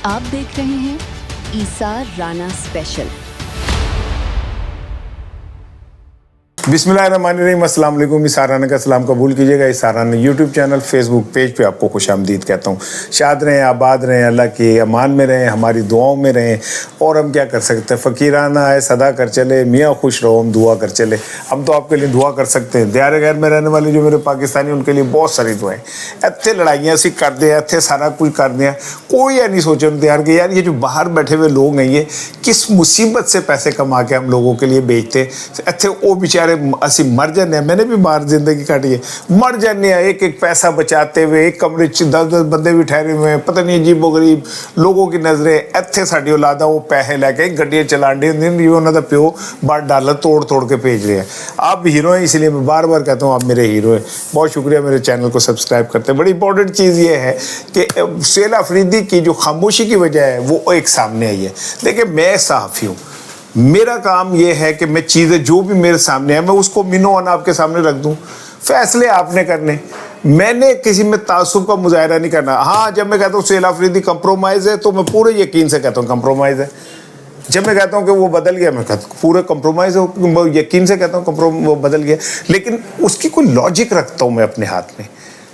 आप देख रहे हैं ईसार राना स्पेशल। बिस्मिल्लाहिर्रहमानिर्रहीम, अस्सलाम वालेकुम। ईसार राना का सलाम कबूल कीजिएगा। Isar Rana YouTube channel, Facebook page पे आपको खुशामदीद कहता हूँ। शाद रहें, आबाद रहें, अल्लाह के अमान में रहें, हमारी दुआओं में रहें। और हम क्या कर सकते हैं, फ़कीराना है सदा कर चले, मियाँ खुश रहो हम दुआ कर चले। हम तो आपके लिए दुआ कर सकते हैं। दियार गैर में रहने वाले जो मेरे पाकिस्तानी, उनके लिए बहुत सारी दुआएं। इतने लड़ाइयाँ सी कर दे, इतने सारा कुछ कर दिया, कोई ये नहीं सोचे दियार के यार ये जो बाहर बैठे हुए लोग हैं ये किस मुसीबत से पैसे कमा के हम लोगों के लिए बेचते। इतने वो बेचारे असी मर जाने, मैंने भी बाहर जिंदगी काटी है, मर जाने एक एक पैसा बचाते हुए, एक कमरे 10-10 बंदे भी ठहरे हुए हैं, पता नहीं अजीब गरीब लोगों की नज़रें। इतने साड़ी औलादा वो पैसे लैके गड्डियाँ चलान डी होंगी, उन्होंने प्यो बार डॉलर तोड़ तोड़ के भेज रहे हैं। आप हीरो हैं, इसलिए मैं बार बार कहता हूँ आप मेरे हीरो हैं। बहुत शुक्रिया मेरे चैनल को सब्सक्राइब करते हैं। बड़ी इंपॉर्टेंट चीज़ ये है कि शेला अफरीदी की जो खामोशी की वजह है वो एक सामने आई है। देखिए मैं सहाफ़ी हूँ, मेरा काम ये है कि मैं चीज़ें जो भी मेरे सामने है मैं उसको मिनो अन आपके सामने रख दूं। फैसले आपने करने, मैंने किसी में तासुब का मुजाहरा नहीं करना। हाँ, जब मैं कहता हूँ शेला अफरीदी कंप्रोमाइज़ है तो मैं पूरे यकीन से कहता हूँ कंप्रोमाइज़ है। जब मैं कहता हूँ कि वो बदल गया, मैं कहता हूँ पूरे कंप्रोमाइज़ हो, यकीन से कहता हूँ वो बदल गया। लेकिन उसकी कोई लॉजिक रखता हूँ मैं अपने हाथ में,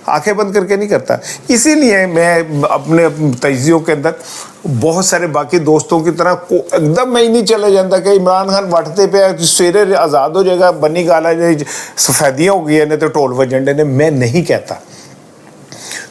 आंखें बंद करके नहीं करता। इसीलिए मैं अपने तजियों के अंदर बहुत सारे बाकी दोस्तों की तरह को एकदम मैं ही नहीं चला जाता कि इमरान खान वाटते पे सवेरे आज़ाद हो जाएगा, बनी गाला सफ़ेदियाँ हो गई है, नहीं तो ढोल वजंडे ने, मैं नहीं कहता।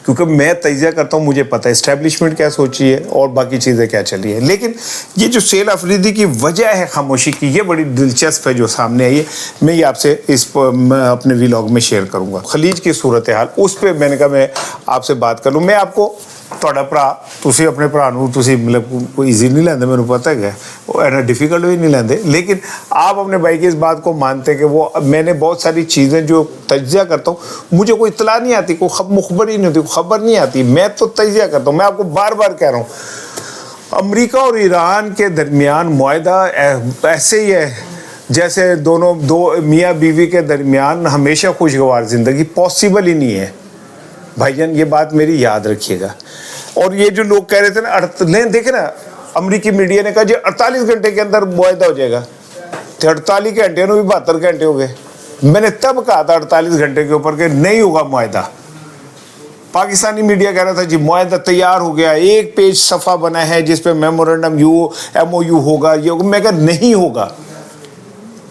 क्योंकि मैं तजिया करता हूँ, मुझे पता है इस्टेब्लिशमेंट क्या सोची है और बाकी चीज़ें क्या चली है। लेकिन ये जो शेला अफरीदी की वजह है खामोशी की, ये बड़ी दिलचस्प है जो सामने आई है। मैं ये आपसे मैं अपने व्लॉग में शेयर करूँगा। खलीज की सूरत हाल, उस पर मैंने कहा मैं आपसे बात कर लूँ। मैं आपको ਤੁਹਾਡਾ ਭਰਾ, ਤੁਸੀਂ ਆਪਣੇ ਭਰਾ ਨੂੰ ਤੁਸੀਂ मतलब कोई ईजी नहीं लेंदे, मेरे पता है वो है ना, डिफ़िकल्ट भी नहीं लेंदे। लेकिन आप अपने भाई की इस बात को मानते हैं कि वो मैंने बहुत सारी चीज़ें जो तजिया करता हूँ, मुझे कोई इतला नहीं आती, कोई मुखबर ही नहीं होती, खबर नहीं आती, मैं तो तजिया करता हूँ। मैं आपको बार बार कह रहा हूँ, अमेरिका और ईरान के दरमियान मुआहदा ऐसे ही है जैसे दो मियाँ बीवी के दरमियान हमेशा खुशगवार ज़िंदगी पॉसिबल ही नहीं है। भाईजान ये बात मेरी याद रखिएगा। और ये जो लोग कह रहे थे ना, देखे ना अमरीकी मीडिया ने कहा जी 48 घंटे के अंदर मुआहदा हो जाएगा, तो 48 घंटे भी 72 घंटे हो गए। मैंने तब कहा था 48 घंटे के ऊपर के नहीं होगा मुआहदा। पाकिस्तानी मीडिया कह रहा था जी मुआहदा तैयार हो गया, एक पेज सफ़ा बना है जिस पे मेमोरेंडम MOU होगा, ये मैं कहा नहीं होगा।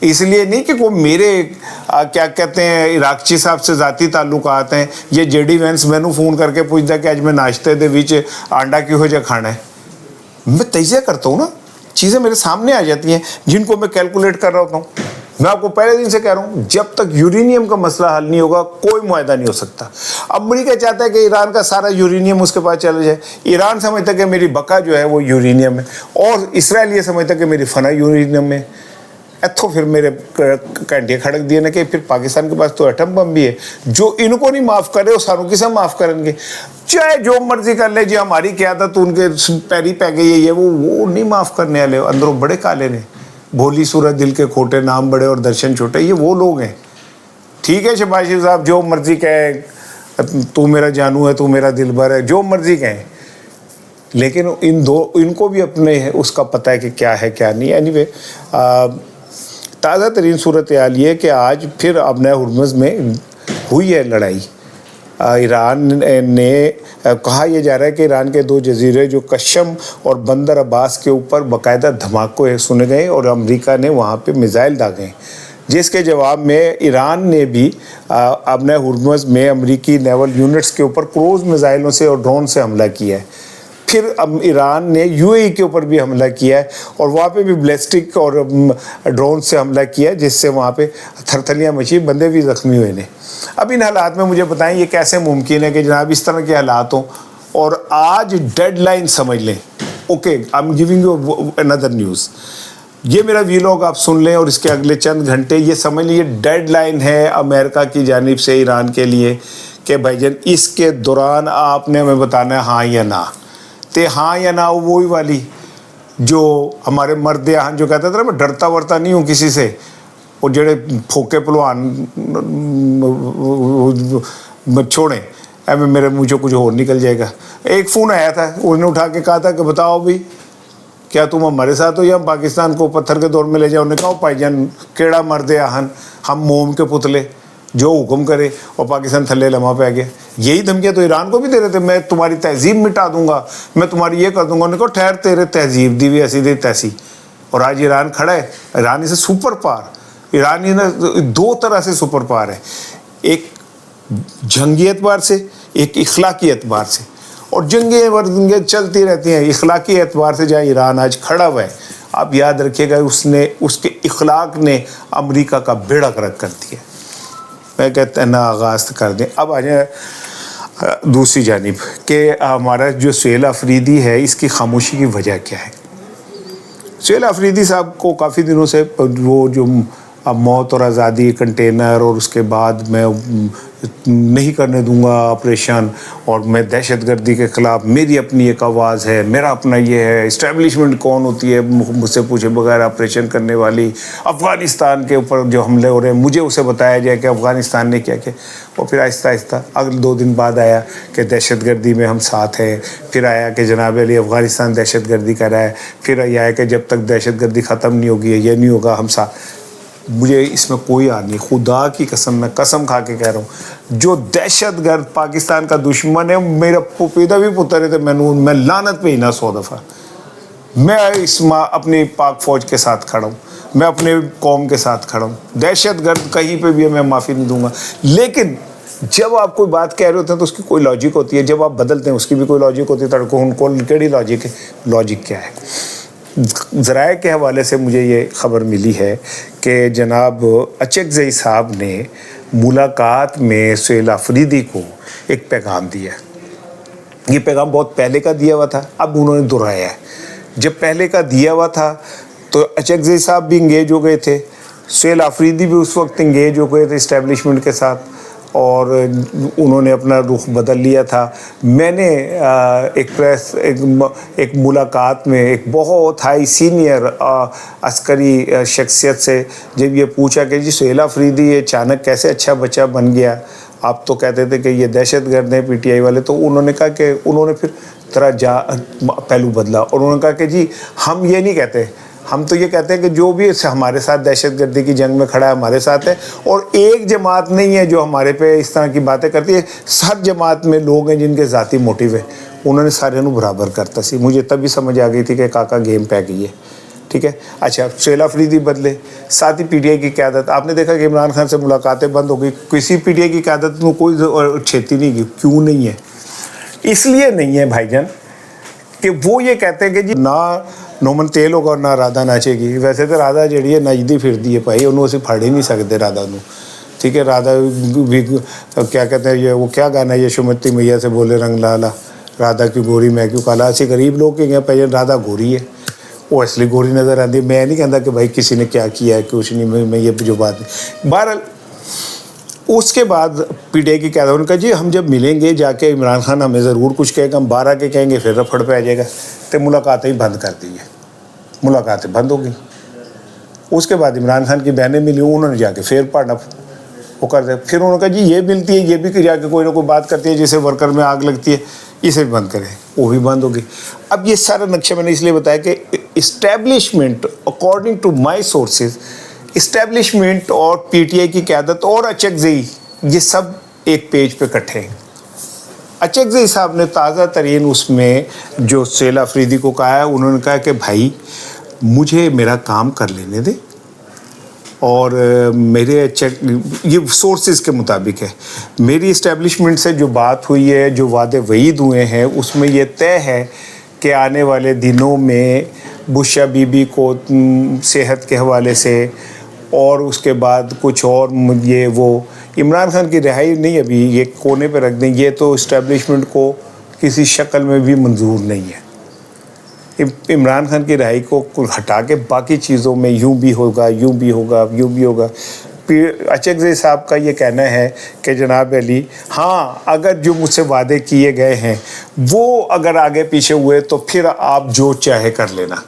इसलिए नहीं कि कोई मेरे क्या कहते हैं इराकची साहब से ज़ाती ताल्लुकात हैं, ये JD वैंस मैनू फ़ोन करके पूछता कि आज मैं नाश्ते दे विच आंडा किहो जा खाना है। मैं तजिया करता हूँ ना, चीज़ें मेरे सामने आ जाती हैं जिनको मैं कैलकुलेट कर रहा होता हूँ। मैं आपको पहले दिन से कह रहा हूँ, जब तक यूरेनियम का मसला हल नहीं होगा कोई मुआहदा नहीं हो सकता। अमेरिका चाहता है कि ईरान का सारा यूरेनियम उसके पास चला जाए। ईरान समझता है कि मेरी बका जो है वो यूरेनियम है, और इसराइल ये समझता है कि मेरी फना यूरेनियम है। इतों फिर मेरे घंटे खड़क दिए ना कि फिर पाकिस्तान के पास तो एटम बम भी है, जो इनको नहीं माफ़ करे वो सारों किसे माफ़ करेंगे। चाहे जो मर्जी कर ले जी, हमारी क़यादत उनके पैरी पै गई है, ये वो नहीं माफ़ करने वाले। अंदरों बड़े काले ने, भोली सूरत दिल के खोटे, नाम बड़े और दर्शन छोटे, ये वो लोग हैं। ठीक है शहबाज साहब, जो मर्जी कहे, तू मेरा जानू है, तू मेरा दिलबर है, जो मर्जी कहें, लेकिन इनको भी अपने उसका पता है कि क्या है क्या नहीं। एनीवे ताज़ा तरीन सूरत हाल ये कि आज फिर अपने हुर्मुज़ में हुई है लड़ाई। ईरान ने कहा यह जा रहा है कि ईरान के 2 जजीरे जो कशम और बंदर अब्बास के ऊपर बाकायदा धमाके सुने गए और अमेरिका ने वहाँ पे मिसाइल दागे, जिसके जवाब में ईरान ने भी अपने हुर्मुज़ में अमेरिकी नेवल यूनिट्स के ऊपर क्रूज़ मिसाइलों से और ड्रोन से हमला किया है। फिर अब ईरान ने UAE के ऊपर भी हमला किया है और वहाँ पे भी बैलिस्टिक और ड्रोन से हमला किया है, जिससे वहाँ पे थरथलियाँ मची, बंदे भी ज़ख्मी हुए ने। अब इन हालात में मुझे बताएं ये कैसे मुमकिन है कि जनाब इस तरह के हालात हों और आज डेडलाइन समझ लें। Okay, I am giving you another news. ये मेरा व्लॉग आप सुन लें और इसके अगले चंद घंटे ये समझ लीजिए डेडलाइन है अमेरिका की जानिब से ईरान के लिए कि भाईजान इसके दौरान आपने हमें बताना है हाँ या ना। ते हाँ या ना वही वाली जो हमारे मर्द यहाँ जो कहते थे ना मैं डरता वरता नहीं हूँ किसी से, और जेड़े फोके पहलवान छोड़ें अब मेरे मुँह से कुछ और निकल जाएगा। एक फ़ोन आया था, उन्होंने उठा के कहा था कि बताओ भाई क्या तुम हमारे साथ हो या हम पाकिस्तान को पत्थर के दौर में ले जाओ। उन्होंने कहा भाईजान केड़ा मर्दे आहन, हम मोम के पुतले, जो हुक्म करे। और पाकिस्तान थल्ले लम्हा पे आ गया। यही धमकियाँ तो ईरान को भी दे रहे थे, मैं तुम्हारी तहजीब मिटा दूंगा, मैं तुम्हारी ये कर दूंगा। उन्होंने कहा ठहर, तेरे तहजीब दी भी ऐसी दी तैसी। और आज ईरान खड़ा है, ईरान इसे सुपर पावर, ईरान ही ना दो तरह से सुपर पावर है, एक जंगी एतबार से, एक इखलाकी एतबार से। और जंगें चलती रहती हैं। इखलाकी एतबार से जहाँ ईरान आज खड़ा हुआ है, आप याद रखिएगा उसके इखलाक ने अमेरिका का बेड़ा गर्क कर दिया। मैं कहता है ना आगाज़ कर दें। अब आ जाए दूसरी जानिब कि हमारा जो सुहेल अफरीदी है, इसकी खामोशी की वजह क्या है। सुहेल अफरीदी साहब को काफ़ी दिनों से वो जो अब मौत और आज़ादी कंटेनर और उसके बाद मैं नहीं करने दूंगा ऑपरेशन, और मैं दहशतगर्दी के ख़िलाफ़ मेरी अपनी एक आवाज़ है, मेरा अपना ये है, इस्टेब्लिशमेंट कौन होती है मुझसे पूछे बगैर ऑपरेशन करने वाली, अफ़गानिस्तान के ऊपर जो हमले हो रहे हैं मुझे उसे बताया जाए कि अफ़गानिस्तान ने क्या किया। और फिर आहिस्ता आहिस्ता अगले 2 दिन बाद आया कि दहशतगर्दी में हम साथ हैं, फिर आया कि जनाब अली अफ़गानिस्तान दहशतगर्दी कर रहा है, फिर आया कि जब तक दहशतगर्दी ख़त्म नहीं होगी ये नहीं होगा हम साथ। मुझे इसमें कोई याद नहीं, खुदा की कसम, मैं कसम खा के कह रहा हूँ, जो दहशतगर्द पाकिस्तान का दुश्मन है, मेरा पुपीदा भी पुत्र है, तो मैं लानत पे ही ना 100 दफ़ा मैं अपनी पाक फ़ौज के साथ खड़ा हूँ, मैं अपने कौम के साथ खड़ा हूँ। दहशतगर्द कहीं पे भी मैं माफ़ी नहीं दूंगा। लेकिन जब आप कोई बात कह रहे होते हैं तो उसकी कोई लॉजिक होती है, जब आप बदलते हैं उसकी भी कोई लॉजिक होती है। तड़को उनको केड़ी लॉजिक है, लॉजिक क्या है। ज़राए के हवाले से मुझे ये ख़बर मिली है कि जनाब अचकज़ई साहब ने मुलाकात में सुहेल अफरीदी को एक पैगाम दिया। ये पैगाम बहुत पहले का दिया हुआ था, अब उन्होंने दोहराया है। जब पहले का दिया हुआ था तो अचकज़ई साहब भी इंगेज हो गए थे, सुहेल अफरीदी भी उस वक्त इंगेज हो गए थे इस्टेब्लिशमेंट के साथ, और उन्होंने अपना रुख बदल लिया था। मैंने एक मुलाकात में एक बहुत हाई सीनियर अस्करी शख्सियत से जब ये पूछा कि जी सुहेल अफरीदी ये अचानक कैसे अच्छा बच्चा बन गया, आप तो कहते थे कि ये दहशतगर्द हैं पीटीआई वाले, तो उन्होंने कहा कि उन्होंने फिर पहलू बदला और उन्होंने कहा कि जी हम ये नहीं कहते, हम तो ये कहते हैं कि जो भी हमारे साथ दहशतगर्दी की जंग में खड़ा है हमारे साथ है, और एक जमात नहीं है जो हमारे पे इस तरह की बातें करती है, हर जमात में लोग हैं जिनके ज़ाती मोटिव है। उन्होंने सारे बराबर करता सी। मुझे तभी समझ आ गई थी कि काका गेम पै गई है। ठीक है, अच्छा सुहेल अफरीदी बदले, साथ ही पीटीआई की क़यादत, आपने देखा कि इमरान खान से मुलाकातें बंद हो गई, किसी पीटीआई की क़यादत में कोई क्षति नहीं की। क्यों नहीं है? इसलिए नहीं है भाईजान कि वो ये कहते हैं कि जी ना नोमन तेल होगा और ना राधा नाचेगी। वैसे तो राधा जी नचदी फिरदी है भाई, उन्होंने असीं फड़ ही नहीं सकते राधा नूं। ठीक है, राधा भी क्या कहते हैं, ये वो क्या गाना है, यशोमती मैया से बोले रंग लाला, राधा क्यों गोरी मैं क्यों काला। असीं गरीब लोग के भाई राधा गोरी है, वो असली गोरी नज़र आती। मैं नहीं कहता कि भाई किसी ने क्या किया है कुछ नहीं, मैं ये जो बात नहीं। बहरहाल उसके बाद पीटीआई की क्या था, उनका जी हम जब मिलेंगे जाके इमरान खान हमें ज़रूर कुछ कहेगा, हम 12 के कहेंगे फिर रफड़ पे आ जाएगा। तो मुलाकातें ही बंद कर दी है, मुलाकातें बंद हो गई। उसके बाद इमरान खान की बहनें मिली, उन्होंने जाके फिर पढ़ना वो कर दिया। फिर उन्होंने कहा जी ये मिलती है, ये भी जाके कोई ना कोई बात करती है, जैसे वर्कर में आग लगती है, इसे भी बंद करें, वो भी बंद हो गई। अब ये सारा नक्शा मैंने इसलिए बताया कि establishment according to my sources, establishment और पीटीआई की क़यादत और अचकज़ई ये सब एक पेज पे इकट्ठे हैं। अचकज़ई साहब ने ताज़ा तरीन उसमें जो सुहेल अफरीदी को कहा है, उन्होंने कहा कि भाई मुझे मेरा काम कर लेने दे, और मेरे ये सोर्सेज के मुताबिक है, मेरी इस्टेब्लिशमेंट से जो बात हुई है, जो वादे वईद हुए हैं, उसमें ये तय है कि आने वाले दिनों में बुशा बीबी को सेहत के हवाले से, और उसके बाद कुछ और ये वो इमरान खान की रिहाई नहीं, अभी ये कोने पे रख दें, ये तो इस्टेब्लिशमेंट को किसी शक्ल में भी मंजूर नहीं है। इमरान खान की रिहाई को हटा के बाकी चीज़ों में यूं भी होगा, यूं भी होगा, यूं भी होगा। अचकज़ई साहब का ये कहना है कि जनाब अली हाँ, अगर जो मुझसे वादे किए गए हैं वो अगर आगे पीछे हुए तो फिर आप जो चाहे कर लेना,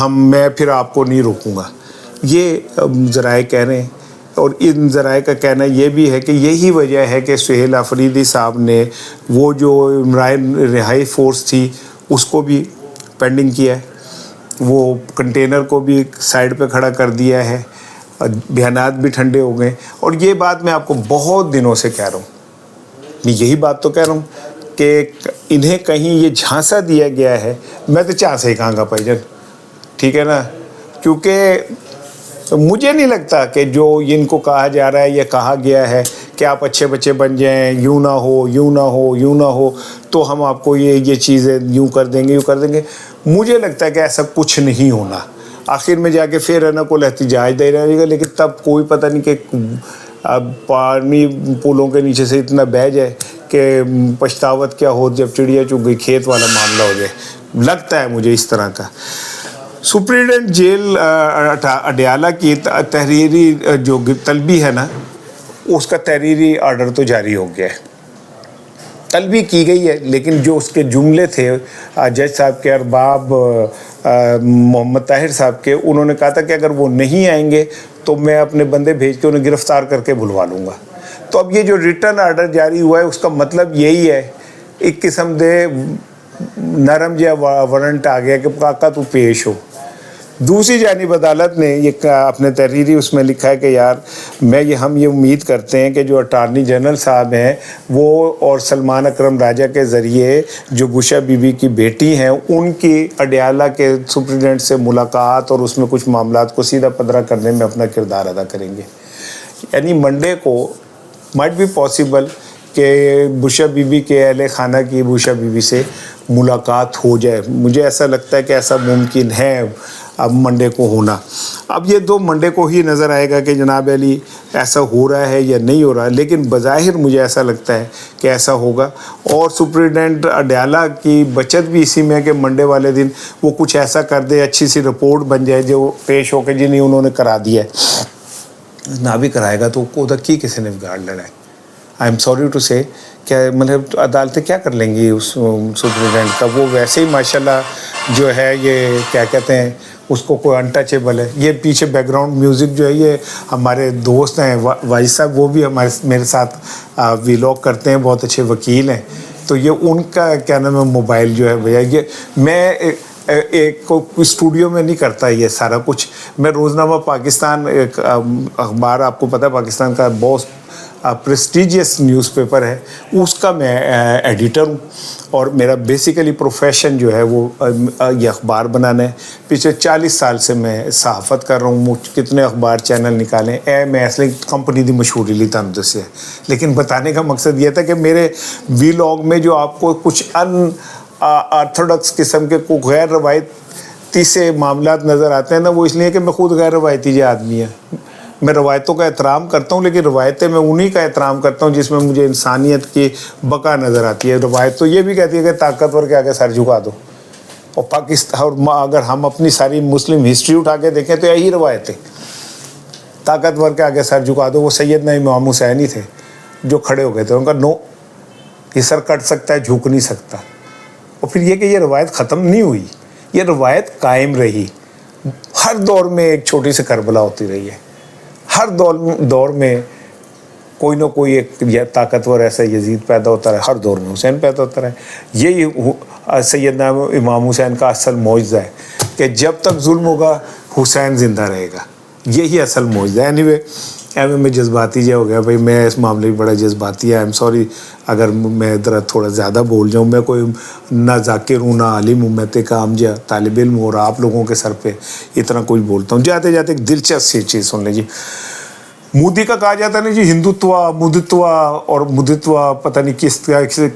मैं फिर आपको नहीं रोकूंगा। ये ज़राए कह रहे हैं। اور ان ذرائع کا کہنا یہ بھی ہے کہ یہی وجہ ہے کہ سہیل آفریدی صاحب نے وہ جو عمران رہائی فورس تھی اس کو بھی پینڈنگ کیا ہے، وہ کنٹینر کو بھی سائڈ پہ کھڑا کر دیا ہے، بیانات بھی ٹھنڈے ہو گئے. اور یہ بات میں آپ کو بہت دنوں سے کہہ رہا ہوں، میں یہی بات تو کہہ رہا ہوں کہ انہیں کہیں یہ جھانسا دیا گیا ہے. میں تو چاہ سے ہی کہاں گا بھائی جان، ٹھیک ہے نا، کیونکہ مجھے نہیں لگتا کہ جو ان کو کہا جا رہا ہے یا کہا گیا ہے کہ آپ اچھے بچے بن جائیں، یوں نہ ہو یوں نہ ہو یوں نہ ہو تو ہم آپ کو یہ چیزیں یوں کر دیں گے یوں کر دیں گے. مجھے لگتا ہے کہ ایسا کچھ نہیں ہونا. آخر میں جا کے پھر ہے نا کوئی احتجاج دے رہے گا، لیکن تب کوئی پتہ نہیں کہ پانی پولوں کے نیچے سے اتنا بہہ جائے کہ پچھتاوت کیا ہو جب چڑیا چگ گئی کھیت والا معاملہ ہو جائے. لگتا ہے مجھے اس طرح کا. سپرنٹینڈنٹ جیل اڈیالہ کی تحریری جو طلبی ہے نا، اس کا تحریری آرڈر تو جاری ہو گیا ہے، طلبی کی گئی ہے، لیکن جو اس کے جملے تھے جج صاحب کے ارباب محمد طاہر صاحب کے، انہوں نے کہا تھا کہ اگر وہ نہیں آئیں گے تو میں اپنے بندے بھیج کے انہیں گرفتار کر کے بھلوا لوں گا. تو اب یہ جو ریٹرن آرڈر جاری ہوا ہے اس کا مطلب یہی ہے، ایک قسم دے نرم جا وارنٹ آ گیا کہ کاکا تو پیش ہو. دوسری جانب عدالت نے یہ اپنے تحریری اس میں لکھا ہے کہ یار ہم یہ امید کرتے ہیں کہ جو اٹارنی جنرل صاحب ہیں وہ اور سلمان اکرم راجہ کے ذریعے جو بشا بی بی کی بیٹی ہیں ان کی اڈیالہ کے سپرنٹینڈنٹ سے ملاقات اور اس میں کچھ معاملات کو سیدھا پدرا کرنے میں اپنا کردار ادا کریں گے. یعنی منڈے کو مائٹ بی پاسبل کہ بشا بی بی کے اہل خانہ کی بشا بی بی سے ملاقات ہو جائے. مجھے ایسا لگتا ہے کہ ایسا ممکن ہے اب منڈے کو ہونا. اب یہ دو منڈے کو ہی نظر آئے گا کہ جناب علی ایسا ہو رہا ہے یا نہیں ہو رہا، لیکن بظاہر مجھے ایسا لگتا ہے کہ ایسا ہوگا. اور سپرنٹینڈنٹ اڈیالہ کی بچت بھی اسی میں کہ منڈے والے دن وہ کچھ ایسا کر دے، اچھی سی رپورٹ بن جائے جو پیش ہو کے جی نہیں انہوں نے کرا دیا ہے. نہ بھی کرائے گا تو ادھر کی کسی نے گارڈ لڑا ہے. آئی ایم سوری ٹو سے کیا مطلب عدالتیں کیا کر لیں گی اس سپرنٹینڈنٹ کا؟ وہ ویسے ہی ماشاءاللہ جو ہے یہ کیا کہتے ہیں اس کو کوئی انٹچیبل ہے. یہ پیچھے بیک گراؤنڈ میوزک جو ہے یہ ہمارے دوست ہیں واجد صاحب، وہ بھی میرے ساتھ ویلاگ کرتے ہیں، بہت اچھے وکیل ہیں. تو یہ ان کا کیا نام ہے موبائل جو ہے بھیا، یہ میں ایک اسٹوڈیو میں نہیں کرتا یہ سارا کچھ. میں روزنامہ پاکستان ایک اخبار آپ کو پتہ ہے پاکستان کا بہت پریسٹیجیس نیوز پیپر ہے، اس کا میں ایڈیٹر ہوں اور میرا بیسیکلی پروفیشن جو ہے وہ یہ اخبار بنانا ہے. پچھلے 40 سال سے میں صحافت کر رہا ہوں، کتنے اخبار چینل نکالیں میں اصل کمپنی دی مشہوری لی تم سے. لیکن بتانے کا مقصد یہ تھا کہ میرے ویلاگ میں جو آپ کو کچھ آرتھوڈکس قسم کے کو غیر روایتی سے معاملات نظر آتے ہیں نا، وہ اس لیے کہ میں خود غیر روایتی جو آدمی ہے. میں روایتوں کا احترام کرتا ہوں، لیکن روایتیں میں انہی کا احترام کرتا ہوں جس میں مجھے انسانیت کی بقا نظر آتی ہے. روایت تو یہ بھی کہتی ہے کہ طاقتور کے آگے سر جھکا دو. اور پاکستان اور اگر ہم اپنی ساری مسلم ہسٹری اٹھا کے دیکھیں تو یہی روایتیں، طاقتور کے آگے سر جھکا دو. وہ سیدنا امام حسین ہی تھے جو کھڑے ہو گئے تھے، ان کا نو، یہ سر کٹ سکتا ہے جھک نہیں سکتا. اور پھر یہ کہ یہ روایت ختم نہیں ہوئی، یہ روایت قائم رہی. ہر دور میں ایک چھوٹی سی کربلا ہوتی رہی ہے. ہر دور میں کوئی نہ کوئی ایک طاقتور ایسا یزید پیدا ہوتا رہا. ہر دور میں حسین پیدا ہوتا رہا. یہی سیدنا امام حسین کا اصل معجزہ ہے کہ جب تک ظلم ہوگا حسین زندہ رہے گا. یہی اصل معجزہ ہے. اینی وے میں جذباتی جو ہو گیا بھائی، میں اس معاملے میں بڑا جذباتی ہے. آئی ایم سوری اگر میں ادھر تھوڑا زیادہ بول جاؤں. میں کوئی نہ ذاکر ہوں نہ عالم ہوں، میں ایک عام جا طالب علم ہوں اور آپ لوگوں کے سر پہ اتنا کچھ بولتا ہوں. جاتے جاتے ایک دلچسپ سی چیز سن لیں جی. مودی کا کہا جاتا ہے نا جی ہندوتوا مودتوا اور مودتوا پتہ نہیں کس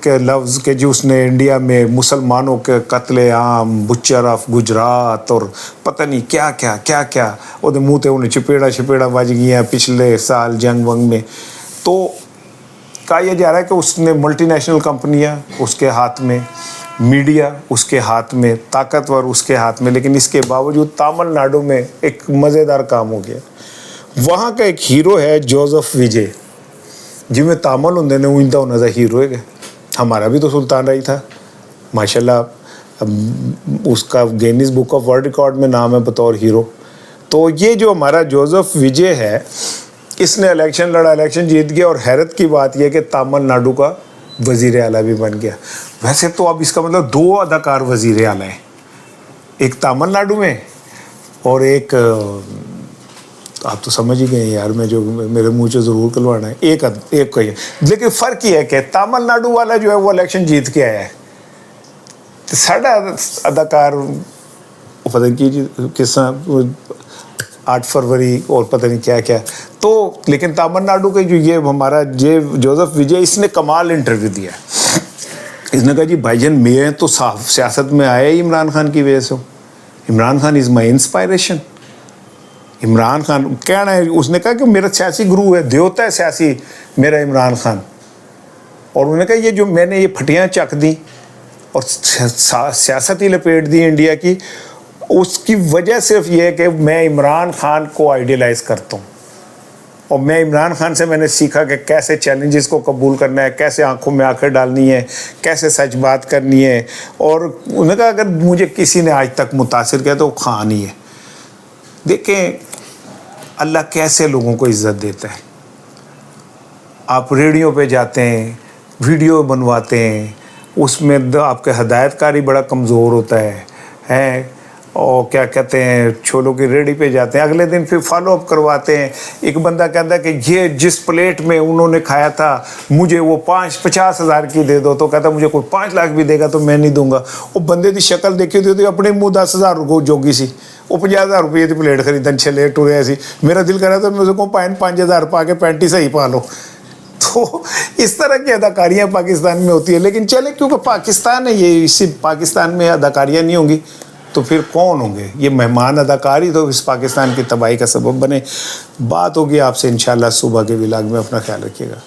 کے لفظ کے جو اس نے انڈیا میں مسلمانوں کے قتل عام، بچر آف گجرات اور پتہ نہیں کیا کیا کیا کیا وہ منہ تے انہیں چپیڑا بج گیا پچھلے سال جنگ ونگ میں. تو کہا یہ جا رہا ہے کہ اس نے ملٹی نیشنل کمپنیاں اس کے ہاتھ میں، میڈیا اس کے ہاتھ میں، طاقتور اس کے ہاتھ میں، لیکن اس کے باوجود تامل ناڈو میں ایک مزیدار کام ہو گیا. وہاں کا ایک ہیرو ہے جوزف وجے، جی میں تامل ہوں نے اوندا ہونا تھا ہیرو ہے. ہمارا بھی تو سلطان رائی تھا ماشاءاللہ، اس کا Guinness book of world record میں نام ہے بطور ہیرو. تو یہ جو ہمارا جوزف وجے ہے اس نے الیکشن لڑا, الیکشن جیت گیا, اور حیرت کی بات یہ کہ تامل ناڈو کا وزیر اعلیٰ بھی بن گیا. ویسے تو اب اس کا مطلب 2 اداکار وزیر اعلیٰ ہیں, ایک تامل ناڈو میں اور ایک آپ تو سمجھ ہی گئے یار, میں جو میرے منہ سے ضرور کلوانا ہے, ایک کا. لیکن فرق یہ ہے کہ تامل ناڈو والا جو ہے وہ الیکشن جیت کے آیا ہے, تو ساڈا اداکار پتہ نہیں کس طرح 8 فروری اور پتہ نہیں کیا کیا. تو لیکن تامل ناڈو کے جو یہ ہمارا جوزف وجے, اس نے کمال انٹرویو دیا. اس نے کہا جی بھائی جان میں تو صاف سیاست میں آیا ہی عمران خان کی وجہ سے ہوں, عمران خان از مائی انسپائریشن. عمران خان کہنا ہے, اس نے کہا کہ میرا سیاسی گرو ہے, دیوتا ہے سیاسی میرا عمران خان. اور انہوں نے کہا یہ جو میں نے یہ پھٹیاں چک دی اور سیاست ہی لپیٹ دی انڈیا کی, اس کی وجہ صرف یہ ہے کہ میں عمران خان کو آئیڈیلائز کرتا ہوں, اور میں عمران خان سے میں نے سیکھا کہ کیسے چیلنجز کو قبول کرنا ہے, کیسے آنکھوں میں آنکھیں ڈالنی ہے, کیسے سچ بات کرنی ہے. اور انہوں نے کہا اگر مجھے کسی نے آج تک متاثر کیا تو وہ خان ہی ہے. دیکھیں اللہ کیسے لوگوں کو عزت دیتا ہے. آپ ریڈیو پہ جاتے ہیں, ویڈیو بنواتے ہیں, اس میں آپ کا ہدایت کاری بڑا کمزور ہوتا ہے, اور کیا کہتے ہیں چھولوں کی ریڈی پہ جاتے ہیں, اگلے دن پھر فالو اپ کرواتے ہیں. ایک بندہ کہتا ہے کہ یہ جس پلیٹ میں انہوں نے کھایا تھا مجھے وہ 50 ہزار کی دے دو, تو کہتا مجھے کوئی 5 لاکھ بھی دے گا تو میں نہیں دوں گا. وہ بندے کی شکل دیکھی ہوتی اپنے منہ 10,000 کو جوگی سی, وہ 50,000 روپئے کی پلیٹ خریدن چھلے ٹورے ایسی. میرا دل کر رہا تھا میں اسے کو 5,000 پا کے پینٹی سے ہی پا لو. تو اس طرح کی اداکاریاں پاکستان میں ہوتی ہیں. لیکن چلے کیونکہ پاکستان ہے, یہ اسی پاکستان میں اداکاریاں نہیں ہوں گی تو پھر کون ہوں گے؟ یہ مہمان اداکاری تو اس پاکستان کی تباہی کا سبب بنے. بات ہوگی آپ سے انشاءاللہ صبح کے ولاگ میں. اپنا خیال رکھیے گا.